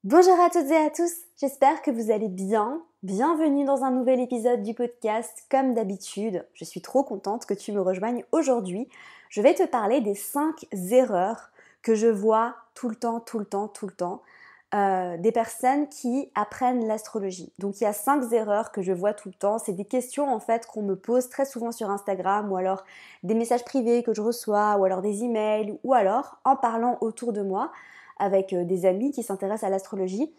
Bonjour à toutes et à tous, j'espère que vous allez bien. Bienvenue dans un nouvel épisode du podcast. Comme d'habitude, je suis trop contente que tu me rejoignes aujourd'hui. Je vais te parler des 5 erreurs que je vois tout le temps, des personnes qui apprennent l'astrologie. Donc il y a 5 erreurs que je vois tout le temps. C'est des questions en fait qu'on me pose très souvent sur Instagram ou alors des messages privés que je reçois ou alors des emails ou alors en parlant autour de moi avec des amis qui s'intéressent à l'astrologie.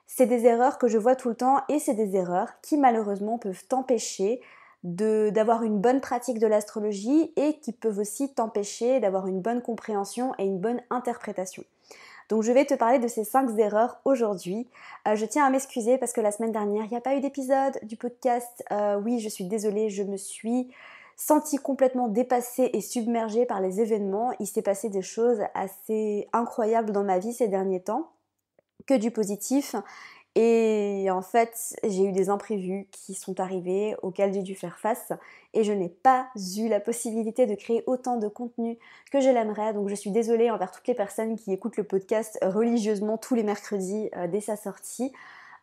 C'est des erreurs que je vois tout le temps et c'est des erreurs qui malheureusement peuvent t'empêcher d'avoir une bonne pratique de l'astrologie et qui peuvent aussi t'empêcher d'avoir une bonne compréhension et une bonne interprétation. Donc je vais te parler de ces 5 erreurs aujourd'hui. Je tiens à m'excuser parce que la semaine dernière, il n'y a pas eu d'épisode du podcast. Oui, je suis désolée, je me suis sentie complètement dépassée et submergée par les événements. Il s'est passé des choses assez incroyables dans ma vie ces derniers temps, que du positif. Et en fait, j'ai eu des imprévus qui sont arrivés, auxquels j'ai dû faire face, et je n'ai pas eu la possibilité de créer autant de contenu que je l'aimerais. Donc je suis désolée envers toutes les personnes qui écoutent le podcast religieusement tous les mercredis dès sa sortie.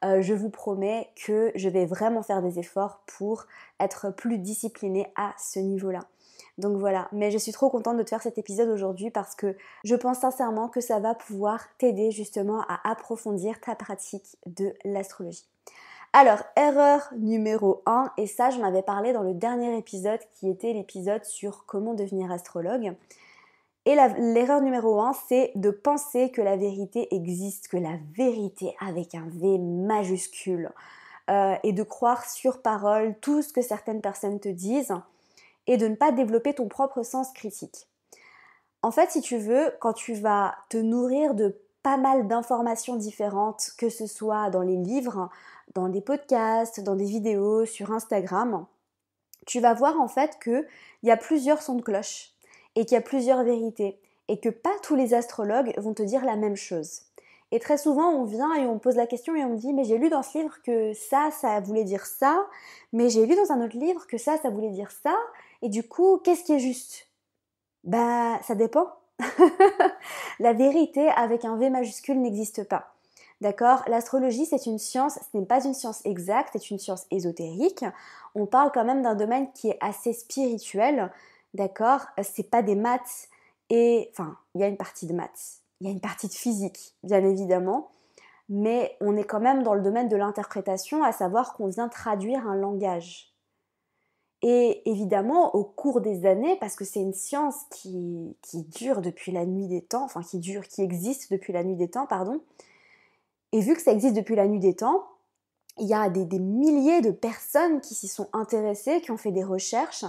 Je vous promets que je vais vraiment faire des efforts pour être plus disciplinée à ce niveau-là. Donc voilà, mais je suis trop contente de te faire cet épisode aujourd'hui parce que je pense sincèrement que ça va pouvoir t'aider justement à approfondir ta pratique de l'astrologie. Alors, erreur numéro 1, et ça j'en avais parlé dans le dernier épisode qui était l'épisode sur comment devenir astrologue. Et l'erreur numéro 1, c'est de penser que la vérité existe, que la vérité avec un V majuscule, et de croire sur parole tout ce que certaines personnes te disent et de ne pas développer ton propre sens critique. En fait, si tu veux, quand tu vas te nourrir de pas mal d'informations différentes, que ce soit dans les livres, dans des podcasts, dans des vidéos, sur Instagram, tu vas voir en fait qu'il y a plusieurs sons de cloche et qu'il y a plusieurs vérités et que pas tous les astrologues vont te dire la même chose. Et très souvent, on vient et on pose la question et on me dit « mais j'ai lu dans ce livre que ça voulait dire ça, mais j'ai lu dans un autre livre que ça voulait dire ça, et du coup, qu'est-ce qui est juste ?» Bah, ça dépend. La vérité avec un V majuscule n'existe pas. D'accord ? L'astrologie, c'est une science, ce n'est pas une science exacte, c'est une science ésotérique. On parle quand même d'un domaine qui est assez spirituel. D'accord ? C'est pas des maths et... Enfin, il y a une partie de maths, il y a une partie de physique, bien évidemment, mais on est quand même dans le domaine de l'interprétation, à savoir qu'on vient traduire un langage. Et évidemment, au cours des années, parce que c'est une science qui dure depuis la nuit des temps, enfin qui existe depuis la nuit des temps, pardon, et vu que ça existe depuis la nuit des temps, il y a des milliers de personnes qui s'y sont intéressées, qui ont fait des recherches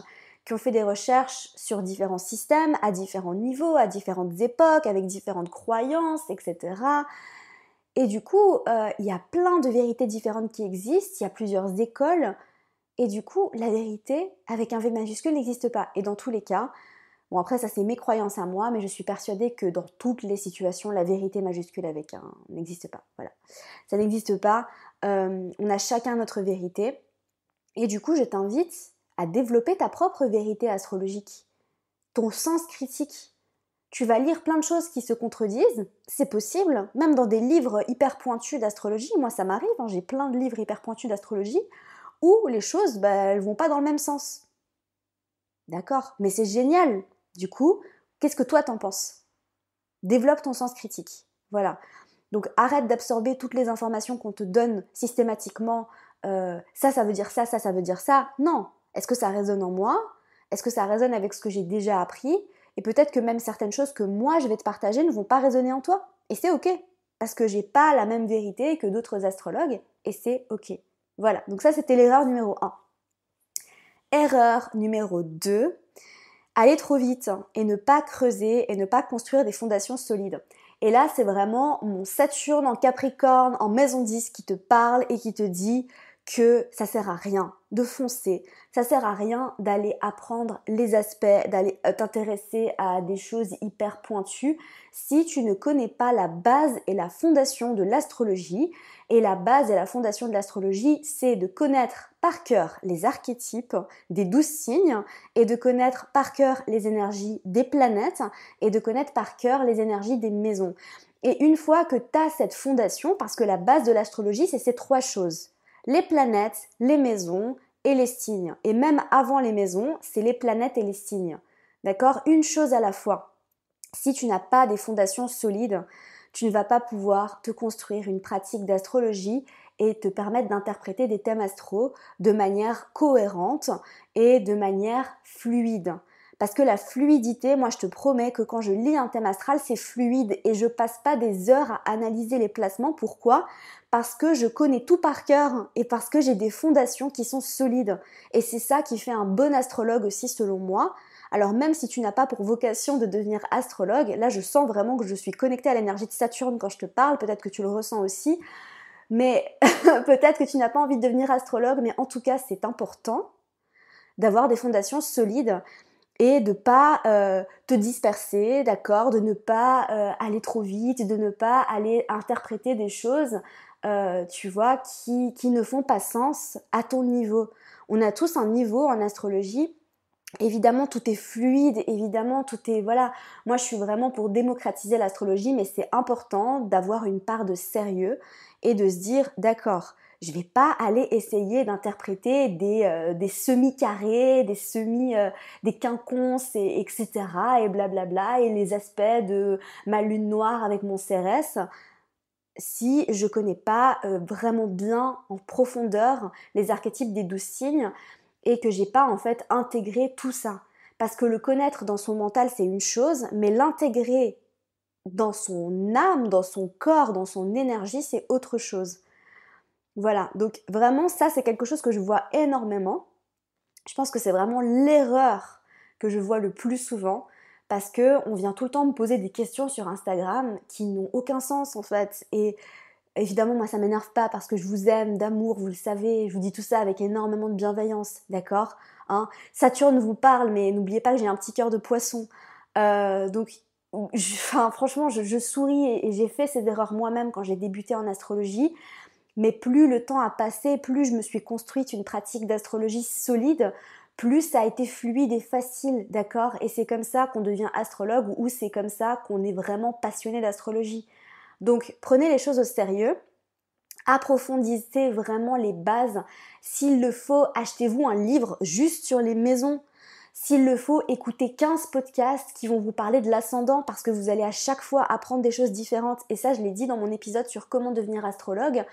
sur différents systèmes, à différents niveaux, à différentes époques, avec différentes croyances, etc. Et du coup, il y a plein de vérités différentes qui existent, il y a plusieurs écoles, et du coup, la vérité avec un V majuscule n'existe pas. Et dans tous les cas, bon après ça c'est mes croyances à moi, mais je suis persuadée que dans toutes les situations, la vérité majuscule avec un n'existe pas. Voilà, ça n'existe pas. On a chacun notre vérité. Et du coup, je t'invite à développer ta propre vérité astrologique, ton sens critique. Tu vas lire plein de choses qui se contredisent, c'est possible, même dans des livres hyper pointus d'astrologie. Moi ça m'arrive, hein, j'ai plein de livres hyper pointus d'astrologie où les choses, elles vont pas dans le même sens. D'accord ? Mais c'est génial. Du coup, qu'est-ce que toi t'en penses ? Développe ton sens critique. Voilà. Donc arrête d'absorber toutes les informations qu'on te donne systématiquement. Ça veut dire ça veut dire ça. Non. Est-ce que ça résonne en moi ? Est-ce que ça résonne avec ce que j'ai déjà appris ? Et peut-être que même certaines choses que moi je vais te partager ne vont pas résonner en toi. Et c'est ok. Parce que j'ai pas la même vérité que d'autres astrologues. Et c'est ok. Voilà. Donc ça, c'était l'erreur numéro 1. Erreur numéro 2, aller trop vite et ne pas creuser et ne pas construire des fondations solides. Et là, c'est vraiment mon Saturne en Capricorne, en maison 10 qui te parle et qui te dit que ça sert à rien de foncer, ça sert à rien d'aller apprendre les aspects, d'aller t'intéresser à des choses hyper pointues si tu ne connais pas la base et la fondation de l'astrologie. Et la base et la fondation de l'astrologie, c'est de connaître par cœur les archétypes des 12 signes et de connaître par cœur les énergies des planètes et de connaître par cœur les énergies des maisons. Et une fois que tu as cette fondation, parce que la base de l'astrologie, c'est ces 3 choses. Les planètes, les maisons et les signes. Et même avant les maisons, c'est les planètes et les signes. D'accord? Une chose à la fois. Si tu n'as pas des fondations solides, tu ne vas pas pouvoir te construire une pratique d'astrologie et te permettre d'interpréter des thèmes astraux de manière cohérente et de manière fluide. Parce que la fluidité, moi je te promets que quand je lis un thème astral, c'est fluide et je passe pas des heures à analyser les placements. Pourquoi? Parce que je connais tout par cœur et parce que j'ai des fondations qui sont solides. Et c'est ça qui fait un bon astrologue aussi selon moi. Alors même si tu n'as pas pour vocation de devenir astrologue, là je sens vraiment que je suis connectée à l'énergie de Saturne quand je te parle, peut-être que tu le ressens aussi, mais peut-être que tu n'as pas envie de devenir astrologue, mais en tout cas c'est important d'avoir des fondations solides et de pas te disperser, d'accord, de ne pas aller trop vite, de ne pas aller interpréter des choses, tu vois, qui ne font pas sens à ton niveau. On a tous un niveau en astrologie. Évidemment, tout est fluide, évidemment, tout est... Voilà, moi je suis vraiment pour démocratiser l'astrologie, mais c'est important d'avoir une part de sérieux et de se dire, d'accord, je vais pas aller essayer d'interpréter des semi-carrés, des quinconces, etc. et blablabla, et les aspects de ma lune noire avec mon Cérès, si je connais pas vraiment bien en profondeur les archétypes des 12 signes, et que j'ai pas en fait intégré tout ça. Parce que le connaître dans son mental c'est une chose, mais l'intégrer dans son âme, dans son corps, dans son énergie, c'est autre chose. Voilà, donc vraiment ça c'est quelque chose que je vois énormément. Je pense que c'est vraiment l'erreur que je vois le plus souvent parce que on vient tout le temps me poser des questions sur Instagram qui n'ont aucun sens en fait. Et évidemment, moi, ça m'énerve pas parce que je vous aime d'amour, vous le savez, je vous dis tout ça avec énormément de bienveillance, d'accord, hein. Saturne vous parle, mais n'oubliez pas que j'ai un petit cœur de poisson. Donc, franchement, je souris et j'ai fait ces erreurs moi-même quand j'ai débuté en astrologie. Mais plus le temps a passé, plus je me suis construite une pratique d'astrologie solide, plus ça a été fluide et facile, d'accord? Et c'est comme ça qu'on devient astrologue ou c'est comme ça qu'on est vraiment passionné d'astrologie. Donc prenez les choses au sérieux, approfondissez vraiment les bases. S'il le faut, achetez-vous un livre juste sur les maisons. S'il le faut, écoutez 15 podcasts qui vont vous parler de l'ascendant parce que vous allez à chaque fois apprendre des choses différentes. Et ça, je l'ai dit dans mon épisode sur comment devenir astrologue,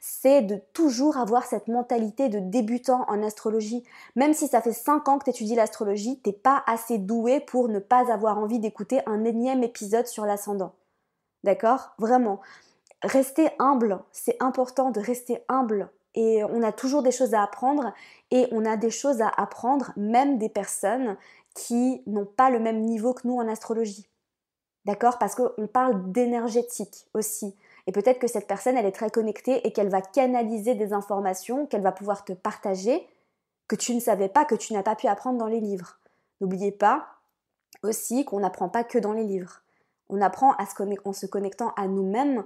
c'est de toujours avoir cette mentalité de débutant en astrologie. Même si ça fait 5 ans que tu étudies l'astrologie, t'es pas assez doué pour ne pas avoir envie d'écouter un énième épisode sur l'ascendant. D'accord? Vraiment. Rester humble, c'est important de rester humble. Et on a toujours des choses à apprendre et on a des choses à apprendre même des personnes qui n'ont pas le même niveau que nous en astrologie. D'accord? Parce qu'on parle d'énergétique aussi. Et peut-être que cette personne, elle est très connectée et qu'elle va canaliser des informations qu'elle va pouvoir te partager que tu ne savais pas, que tu n'as pas pu apprendre dans les livres. N'oubliez pas aussi qu'on n'apprend pas que dans les livres. On apprend en se connectant à nous-mêmes,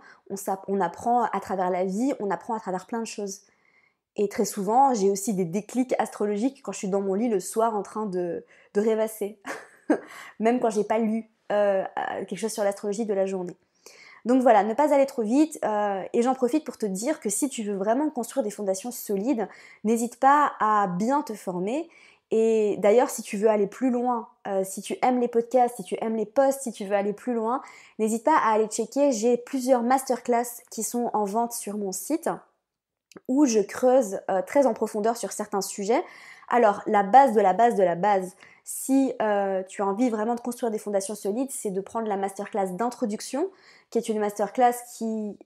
on apprend à travers la vie, on apprend à travers plein de choses. Et très souvent, j'ai aussi des déclics astrologiques quand je suis dans mon lit le soir en train de rêvasser. Même quand j'ai pas lu quelque chose sur l'astrologie de la journée. Donc voilà, ne pas aller trop vite et j'en profite pour te dire que si tu veux vraiment construire des fondations solides, n'hésite pas à bien te former. Et d'ailleurs, si tu veux aller plus loin, si tu aimes les podcasts, si tu aimes les posts, si tu veux aller plus loin, n'hésite pas à aller checker. J'ai plusieurs masterclass qui sont en vente sur mon site où je creuse très en profondeur sur certains sujets. Alors, la base de la base de la base, si tu as envie vraiment de construire des fondations solides, c'est de prendre la masterclass d'introduction, qui est une masterclass qui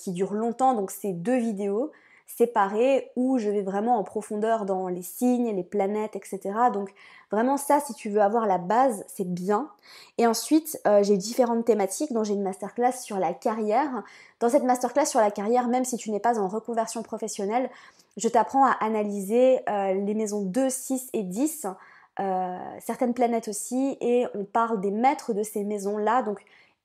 dure longtemps, donc c'est 2 vidéos séparées où je vais vraiment en profondeur dans les signes, les planètes, etc. Donc vraiment ça, si tu veux avoir la base, c'est bien. Et ensuite, j'ai différentes thématiques, dont j'ai une masterclass sur la carrière. Dans cette masterclass sur la carrière, même si tu n'es pas en reconversion professionnelle, je t'apprends à analyser les maisons 2, 6 et 10, certaines planètes aussi, et on parle des maîtres de ces maisons-là. Donc,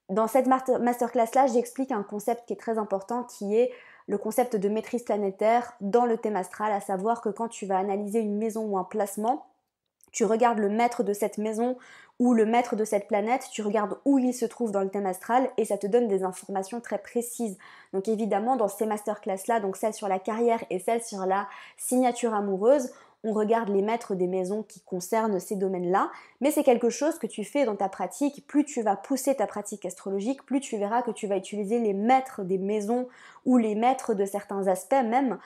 dans cette masterclass-là, j'explique un concept qui est très important, qui est le concept de maîtrise planétaire dans le thème astral, à savoir que quand tu vas analyser une maison ou un placement, Tu regardes le maître de cette maison ou le maître de cette planète, tu regardes où il se trouve dans le thème astral et ça te donne des informations très précises. Donc évidemment, dans ces masterclass-là, donc celle sur la carrière et celle sur la signature amoureuse, on regarde les maîtres des maisons qui concernent ces domaines-là, mais c'est quelque chose que tu fais dans ta pratique. Plus tu vas pousser ta pratique astrologique, plus tu verras que tu vas utiliser les maîtres des maisons ou les maîtres de certains aspects même.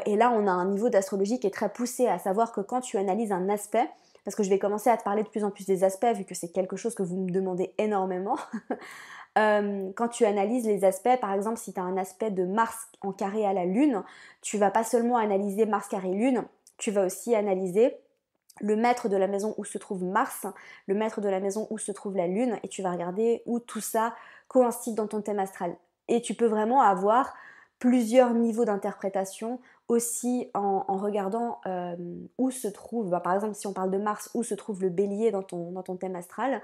Et là, on a un niveau d'astrologie qui est très poussé, à savoir que quand tu analyses un aspect, parce que je vais commencer à te parler de plus en plus des aspects, vu que c'est quelque chose que vous me demandez énormément. Quand tu analyses les aspects, par exemple, si tu as un aspect de Mars en carré à la Lune, tu vas pas seulement analyser Mars carré Lune, tu vas aussi analyser le maître de la maison où se trouve Mars, le maître de la maison où se trouve la Lune, et tu vas regarder où tout ça coïncide dans ton thème astral. Et tu peux vraiment avoir plusieurs niveaux d'interprétation aussi en regardant où se trouve, par exemple si on parle de Mars, où se trouve le bélier dans ton thème astral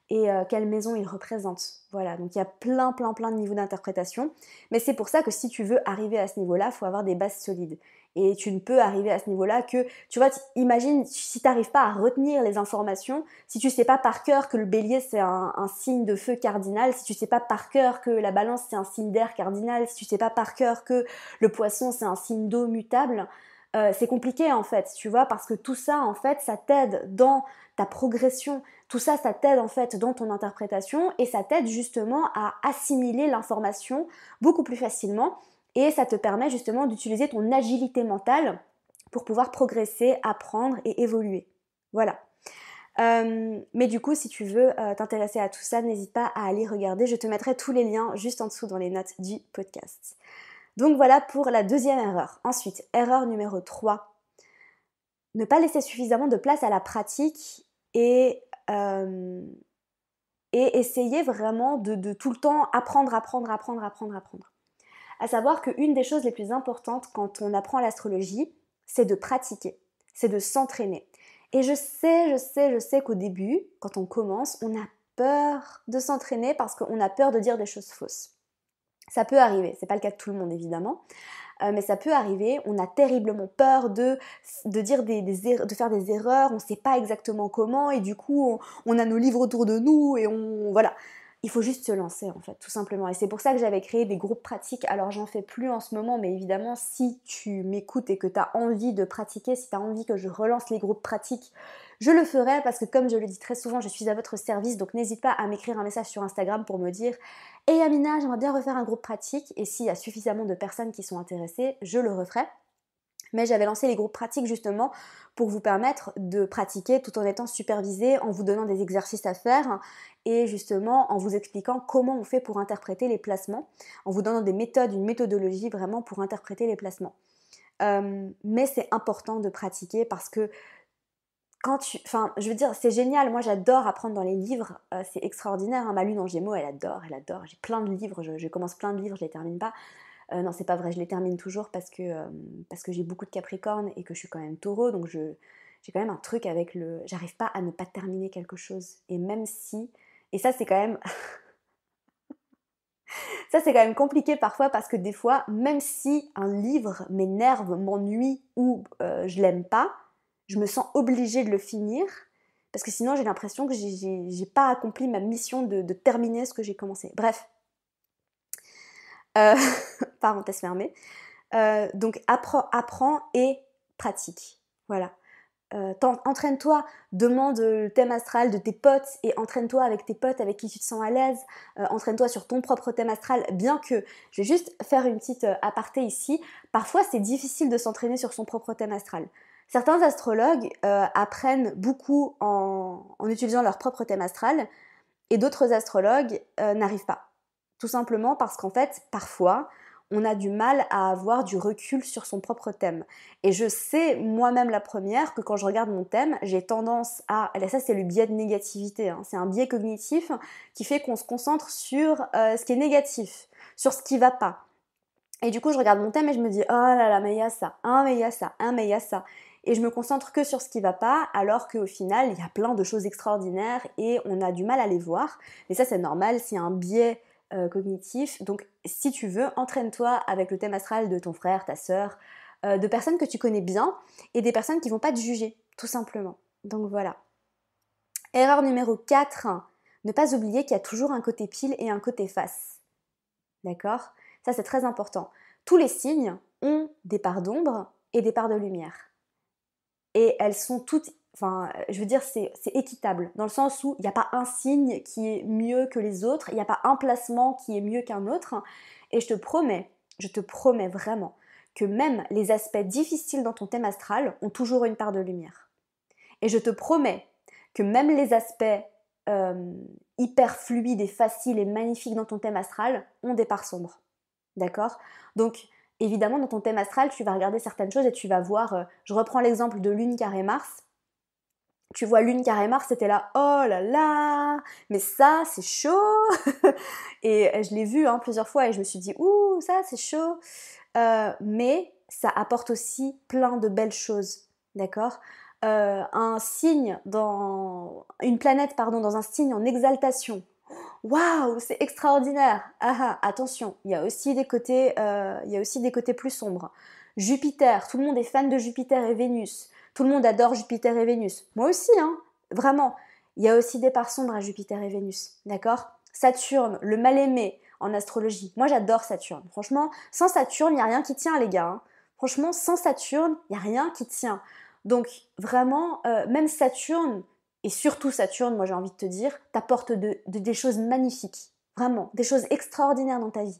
et quelle maison il représente. Voilà, donc il y a plein de niveaux d'interprétation, mais c'est pour ça que si tu veux arriver à ce niveau-là, il faut avoir des bases solides. Et tu ne peux arriver à ce niveau-là que, tu vois, imagine si tu n'arrives pas à retenir les informations, si tu ne sais pas par cœur que le bélier c'est un signe de feu cardinal, si tu ne sais pas par cœur que la balance c'est un signe d'air cardinal, si tu ne sais pas par cœur que le poisson c'est un signe d'eau mutable, c'est compliqué en fait, tu vois, parce que tout ça en fait, ça t'aide dans ta progression, tout ça, ça t'aide en fait dans ton interprétation et ça t'aide justement à assimiler l'information beaucoup plus facilement. Et ça te permet justement d'utiliser ton agilité mentale pour pouvoir progresser, apprendre et évoluer. Voilà. Mais du coup, si tu veux t'intéresser à tout ça, n'hésite pas à aller regarder. Je te mettrai tous les liens juste en dessous dans les notes du podcast. Donc voilà pour la deuxième erreur. Ensuite, erreur numéro 3. Ne pas laisser suffisamment de place à la pratique et essayer vraiment de tout le temps apprendre. À savoir qu'une des choses les plus importantes quand on apprend l'astrologie, c'est de pratiquer, c'est de s'entraîner. Et je sais qu'au début, quand on commence, on a peur de s'entraîner parce qu'on a peur de dire des choses fausses. Ça peut arriver, c'est pas le cas de tout le monde évidemment, mais ça peut arriver, on a terriblement peur de dire de faire des erreurs, on ne sait pas exactement comment et du coup on a nos livres autour de nous et voilà. Il faut juste se lancer en fait, tout simplement. Et c'est pour ça que j'avais créé des groupes pratiques. Alors j'en fais plus en ce moment, mais évidemment si tu m'écoutes et que tu as envie de pratiquer, si tu as envie que je relance les groupes pratiques, je le ferai parce que comme je le dis très souvent, je suis à votre service. Donc n'hésite pas à m'écrire un message sur Instagram pour me dire « Hey Amina, j'aimerais bien refaire un groupe pratique » et s'il y a suffisamment de personnes qui sont intéressées, je le referai. Mais j'avais lancé les groupes pratiques justement pour vous permettre de pratiquer tout en étant supervisé, en vous donnant des exercices à faire et justement en vous expliquant comment on fait pour interpréter les placements, en vous donnant des méthodes, une méthodologie vraiment pour interpréter les placements. Mais c'est important de pratiquer parce que je veux dire, c'est génial, moi j'adore apprendre dans les livres, c'est extraordinaire, hein. Ma lune en Gémeaux, elle adore, j'ai plein de livres, je commence plein de livres, je les termine pas. Non, c'est pas vrai, je les termine toujours parce que j'ai beaucoup de Capricorne et que je suis quand même Taureau, donc j'ai quand même un truc avec j'arrive pas à ne pas terminer quelque chose. Et même si... Et ça, c'est quand même... ça, c'est quand même compliqué parfois parce que des fois, même si un livre m'énerve, m'ennuie ou je l'aime pas, je me sens obligée de le finir parce que sinon, j'ai l'impression que j'ai pas accompli ma mission de terminer ce que j'ai commencé. Bref. Parenthèse fermée. Donc apprends et pratique. Voilà. Entraîne-toi, demande le thème astral de tes potes et entraîne-toi avec tes potes avec qui tu te sens à l'aise. Entraîne-toi sur ton propre thème astral, bien que, je vais juste faire une petite aparté ici, parfois c'est difficile de s'entraîner sur son propre thème astral. Certains astrologues apprennent beaucoup en utilisant leur propre thème astral et d'autres astrologues n'arrivent pas. Tout simplement parce qu'en fait, parfois, on a du mal à avoir du recul sur son propre thème. Et je sais, moi-même la première, que quand je regarde mon thème, j'ai tendance à... Et ça, c'est le biais de négativité. Hein. C'est un biais cognitif qui fait qu'on se concentre sur ce qui est négatif, sur ce qui va pas. Et du coup, je regarde mon thème et je me dis « Oh là là, mais il y a ça, hein, mais il y a ça, hein, mais il y a ça ». Et je me concentre que sur ce qui va pas, alors qu'au final, il y a plein de choses extraordinaires et on a du mal à les voir. Et ça, c'est normal, c'est un biais cognitif. Donc, si tu veux, entraîne-toi avec le thème astral de ton frère, ta sœur, de personnes que tu connais bien et des personnes qui vont pas te juger, tout simplement. Donc voilà. Erreur numéro 4, ne pas oublier qu'il y a toujours un côté pile et un côté face. D'accord? Ça, c'est très important. Tous les signes ont des parts d'ombre et des parts de lumière. Et elles sont toutes, enfin, je veux dire, c'est équitable, dans le sens où il n'y a pas un signe qui est mieux que les autres, il n'y a pas un placement qui est mieux qu'un autre. Et je te promets vraiment que même les aspects difficiles dans ton thème astral ont toujours une part de lumière. Et je te promets que même les aspects hyper fluides et faciles et magnifiques dans ton thème astral ont des parts sombres. D'accord? Donc, évidemment, dans ton thème astral, tu vas regarder certaines choses et tu vas voir, je reprends l'exemple de Lune carré Mars. Tu vois Lune carré Mars, c'était là, oh là là, mais ça, c'est chaud. Et je l'ai vu plusieurs fois et je me suis dit, ouh, ça, c'est chaud. Mais ça apporte aussi plein de belles choses, d'accord? Un signe une planète, dans un signe en exaltation. Waouh, c'est extraordinaire. Attention, il y a aussi des côtés plus sombres. Jupiter, tout le monde est fan de Jupiter et Vénus. Tout le monde adore Jupiter et Vénus. Moi aussi, vraiment. Il y a aussi des parts sombres à Jupiter et Vénus, d'accord? Saturne, le mal-aimé en astrologie. Moi, j'adore Saturne. Franchement, sans Saturne, il n'y a rien qui tient, les gars. Franchement, sans Saturne, il n'y a rien qui tient. Donc, vraiment, même Saturne, et surtout Saturne, moi j'ai envie de te dire, t'apporte des choses magnifiques. Vraiment, des choses extraordinaires dans ta vie.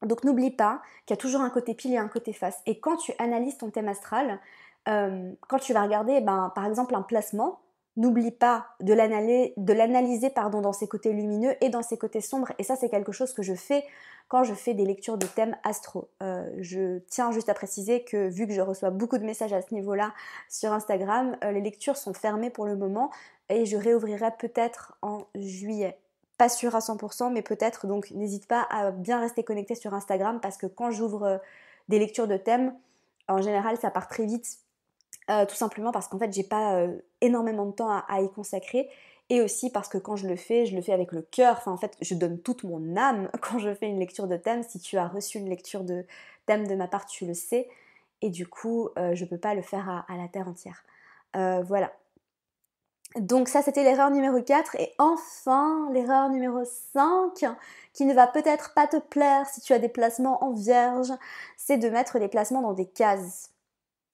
Donc n'oublie pas qu'il y a toujours un côté pile et un côté face. Et quand tu analyses ton thème astral, quand tu vas regarder par exemple un placement, n'oublie pas de l'analyser dans ses côtés lumineux et dans ses côtés sombres. Et ça, c'est quelque chose que je fais quand je fais des lectures de thèmes astro. Je tiens juste à préciser que vu que je reçois beaucoup de messages à ce niveau-là sur Instagram, les lectures sont fermées pour le moment et je réouvrirai peut-être en juillet. Pas sûr à 100%, mais peut-être, donc n'hésite pas à bien rester connecté sur Instagram parce que quand j'ouvre des lectures de thèmes, en général ça part très vite, tout simplement parce qu'en fait j'ai pas énormément de temps à y consacrer et aussi parce que quand je le fais avec le cœur, enfin en fait je donne toute mon âme quand je fais une lecture de thème. Si tu as reçu une lecture de thème de ma part, tu le sais, et du coup je peux pas le faire à la terre entière. Voilà. Donc ça, c'était l'erreur numéro 4. Et enfin, l'erreur numéro 5, qui ne va peut-être pas te plaire si tu as des placements en vierge, c'est de mettre les placements dans des cases.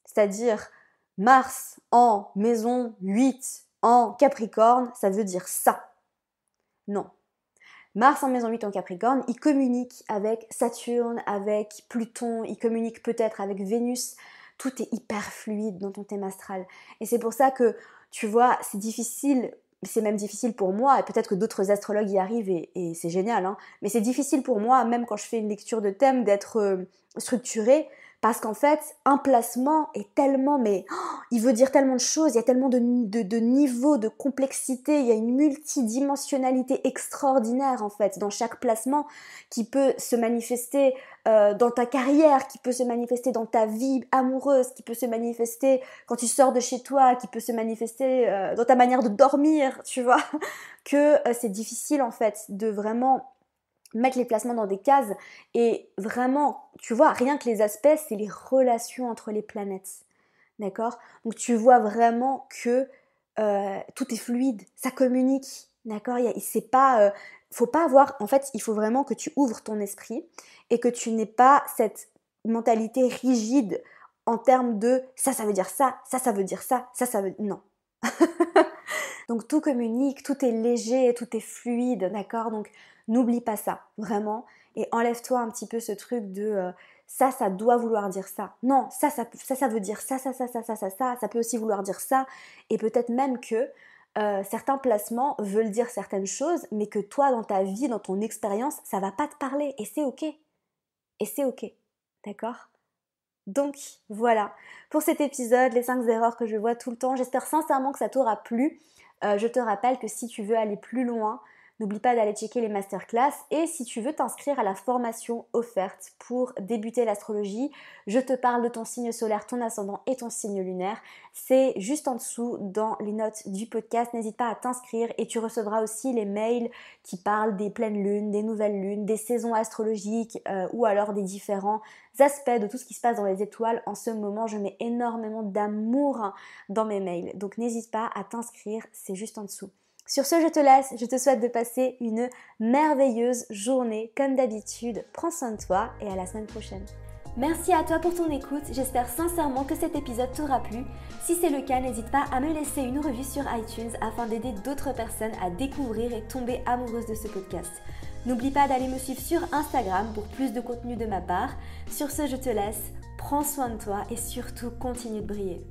C'est-à-dire, Mars en maison 8 en Capricorne, ça veut dire ça. Non. Mars en maison 8 en Capricorne, il communique avec Saturne, avec Pluton, il communique peut-être avec Vénus. Tout est hyper fluide dans ton thème astral. Et c'est pour ça que, tu vois, c'est difficile, c'est même difficile pour moi, et peut-être que d'autres astrologues y arrivent et c'est génial, mais c'est difficile pour moi, même quand je fais une lecture de thème, d'être structurée, parce qu'en fait, un placement est tellement, il veut dire tellement de choses, il y a tellement de niveaux, de complexité, il y a une multidimensionnalité extraordinaire en fait dans chaque placement qui peut se manifester dans ta carrière, qui peut se manifester dans ta vie amoureuse, qui peut se manifester quand tu sors de chez toi, qui peut se manifester dans ta manière de dormir, tu vois, que c'est difficile en fait de vraiment mettre les placements dans des cases et vraiment, tu vois, rien que les aspects, c'est les relations entre les planètes, d'accord? Donc tu vois vraiment que tout est fluide, ça communique, d'accord? C'est pas, faut pas avoir, en fait, il faut vraiment que tu ouvres ton esprit et que tu n'aies pas cette mentalité rigide en termes de ça veut dire ça, ça veut dire ça, ça veut... Non. Donc tout communique, tout est léger, tout est fluide, d'accord? Donc n'oublie pas ça, vraiment. Et enlève-toi un petit peu ce truc de ça doit vouloir dire ça. Non, ça veut dire ça peut aussi vouloir dire ça. Et peut-être même que certains placements veulent dire certaines choses, mais que toi, dans ta vie, dans ton expérience, ça va pas te parler. Et c'est ok. Et c'est ok. D'accord? Donc voilà, pour cet épisode, les 5 erreurs que je vois tout le temps, j'espère sincèrement que ça t'aura plu. Je te rappelle que si tu veux aller plus loin, N'oublie pas d'aller checker les masterclass et si tu veux t'inscrire à la formation offerte pour débuter l'astrologie, je te parle de ton signe solaire, ton ascendant et ton signe lunaire. C'est juste en dessous dans les notes du podcast. N'hésite pas à t'inscrire et tu recevras aussi les mails qui parlent des pleines lunes, des nouvelles lunes, des saisons astrologiques ou alors des différents aspects de tout ce qui se passe dans les étoiles. En ce moment, je mets énormément d'amour dans mes mails. Donc n'hésite pas à t'inscrire, c'est juste en dessous. Sur ce, je te laisse, je te souhaite de passer une merveilleuse journée comme d'habitude. Prends soin de toi et à la semaine prochaine. Merci à toi pour ton écoute, j'espère sincèrement que cet épisode t'aura plu. Si c'est le cas, n'hésite pas à me laisser une review sur iTunes afin d'aider d'autres personnes à découvrir et tomber amoureuses de ce podcast. N'oublie pas d'aller me suivre sur Instagram pour plus de contenu de ma part. Sur ce, je te laisse, prends soin de toi et surtout continue de briller.